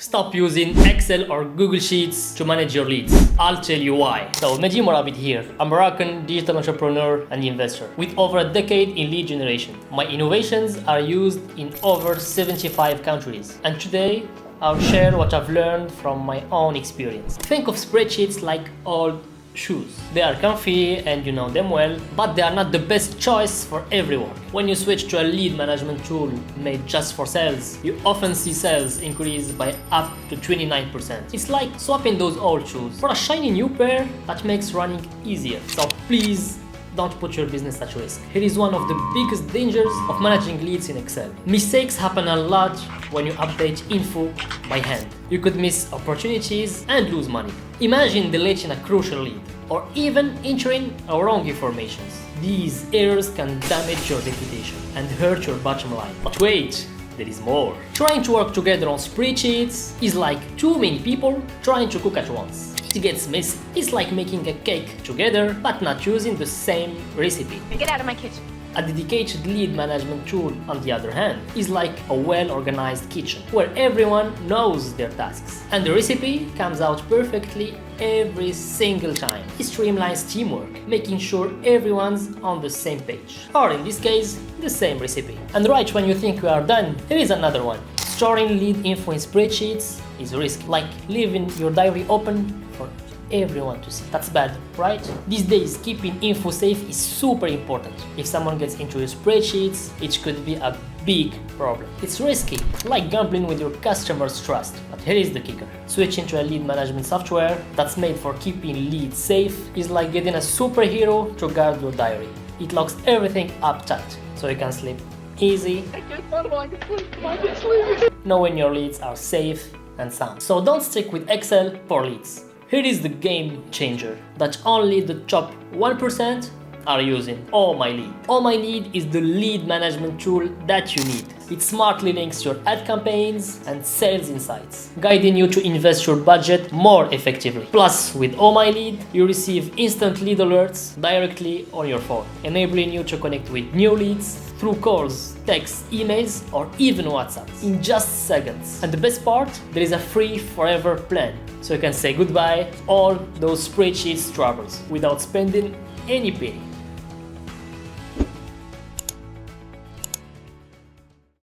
Stop using Excel or Google Sheets to manage your leads. I'll tell you why. So, Naji Morabit here, a Moroccan digital entrepreneur and investor with over a decade in lead generation. My innovations are used in over 75 countries, and today I'll share what I've learned from my own experience. Think of spreadsheets like old shoes. They are comfy and you know them well, but they are not the best choice for everyone. When you switch to a lead management tool made just for sales, you often see sales increase by up to 29%. It's like swapping those old shoes for a shiny new pair that makes running easier. So please don't put your business at risk. Here is one of the biggest dangers of managing leads in Excel. Mistakes happen a lot when you update info by hand. You could miss opportunities and lose money. Imagine deleting a crucial lead or even entering wrong information. These errors can damage your reputation and hurt your bottom line. But wait, there is more. Trying to work together on spreadsheets is like too many people trying to cook at once. It gets messy. It's like making a cake together but not using the same recipe. Get out of my kitchen. A dedicated lead management tool, on the other hand, is like a well-organized kitchen where everyone knows their tasks and the recipe comes out perfectly every single time. It streamlines teamwork, making sure everyone's on the same page, or in this case, the same recipe. And right when you think you are done, here is another one. Storing lead info in spreadsheets is risky, like leaving your diary open for everyone to see. That's bad, right? These days, keeping info safe is super important. If someone gets into your spreadsheets, it could be a big problem. It's risky, like gambling with your customers' trust. But here is the kicker. Switching to a lead management software that's made for keeping leads safe is like getting a superhero to guard your diary. It locks everything up tight, so you can sleep easy, knowing your leads are safe and sound. So don't stick with Excel for leads. Here is the game changer that only the top 1% are using: Oh My Lead. Oh My Lead is the lead management tool that you need. It smartly links your ad campaigns and sales insights, guiding you to invest your budget more effectively. Plus, with Oh My Lead, you receive instant lead alerts directly on your phone, enabling you to connect with new leads through calls, texts, emails, or even WhatsApp in just seconds. And the best part, there is a free forever plan, so you can say goodbye all those spreadsheets troubles without spending any penny.